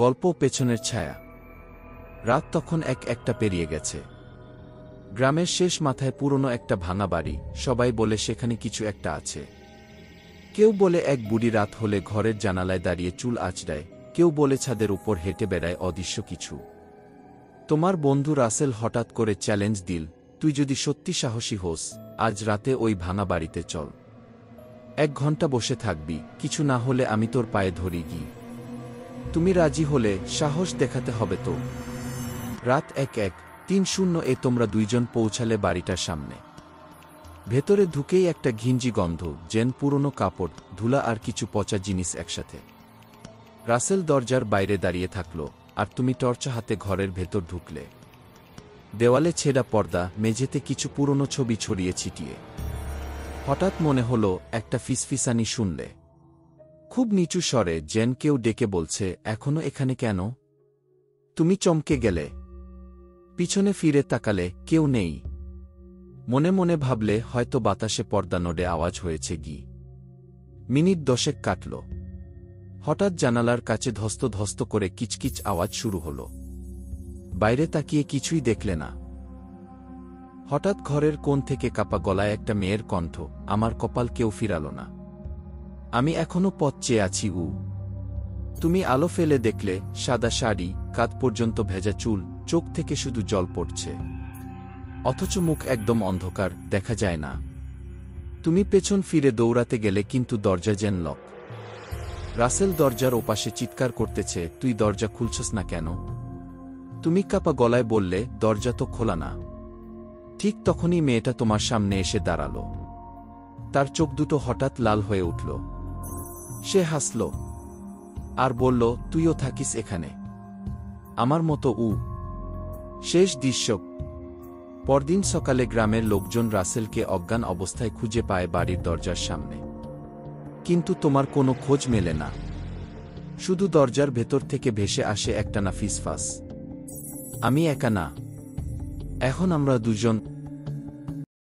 গল্প পেছনের ছায়া। রাত তখন একটা পেরিয়ে গেছে। গ্রামের শেষ মাথায় পুরনো একটা ভাঙা বাড়ি, সবাই বলে সেখানে কিছু একটা আছে। কেউ বলে এক বুড়ি রাত হলে ঘরের জানালায় দাঁড়িয়ে চুল আঁচড়ায়, কেউ বলে ছাদের উপর হেঁটে বেড়ায় অদৃশ্য কিছু। তোমার বন্ধু রাসেল হঠাৎ করে চ্যালেঞ্জ দিল, তুই যদি সত্যি সাহসী হোস, আজ রাতে ওই ভাঙা বাড়িতে চল। 1 ঘন্টা বসে থাকবি, কিছু না হলে আমি তোর পায়ে ধরি গি। তুমি রাজি হলে সাহস দেখাতে হবে তো। রাত 1:03 তোমরা দুইজন পৌঁছালে বাড়িটার সামনে। ভেতরে ঢুকেই একটা ঘিঞ্জি গন্ধ, যেন পুরনো কাপড়, ধুলা আর কিছু পচা জিনিস একসাথে। রাসেল দরজার বাইরে দাঁড়িয়ে থাকল, আর তুমি টর্চ হাতে ঘরের ভেতর ঢুকলে। দেওয়ালে ছেঁড়া পর্দা, মেঝেতে কিছু পুরনো ছবি ছড়িয়ে ছিটিয়ে। হঠাৎ মনে হলো একটা ফিসফিসানি শুনলে, খুব নিচু স্বরে, যেন কেউ ডেকে বলছে, এখনো এখানে কেন? তুমি চমকে গেলে। পিছনে ফিরে তাকালে, কেউ নেই। মনে মনে ভাবলে, হয়তো বাতাসে পর্দা নড়ে আওয়াজ হয়েছে গি। মিনিট 10 কাটল। হঠাৎ জানালার কাছে ধস্ত ধস্ত করে কিচকিচ আওয়াজ শুরু হলো। বাইরে তাকিয়ে কিছুই দেখলে না। হঠাৎ ঘরের কোণ থেকে কাপা গলায় একটা মেয়ের কণ্ঠ, আমার কপাল কেউ ফিরালো না। আমি এখনো পথ চেয়ে আছি। তুমি আলো ফেলে দেখলে, সাদা শাড়ি, কাঁধ পর্যন্ত ভেজা চুল, চোখ থেকে শুধু জল পড়ছে। অথচ মুখ একদম অন্ধকার, দেখা যায় না। তুমি পেছন ফিরে দৌড়াতে গেলে, কিন্তু দরজা যেন লক। রাসেল দরজার ওপাশে চিৎকার করতেছে, তুই দরজা খুলছস না কেন? তুমি কাপা গলায় বললে, দরজা তো খোলা না। ঠিক তখনই মেয়েটা তোমার সামনে এসে দাঁড়াল। তার চোখ দুটো হঠাৎ লাল হয়ে উঠল। সে হাসল আর বলল, তুইও থাকিস এখানে আমার মতো? শেষ দৃশ্য। পরদিন সকালে গ্রামের লোকজন রাসেলকে অজ্ঞান অবস্থায় খুঁজে পায় বাড়ির দরজার সামনে। কিন্তু তোমার কোনো খোঁজ মেলে না। শুধু দরজার ভেতর থেকে ভেসে আসে একটানা ফিসফাস, আমি একা না, এখন আমরা দুজন।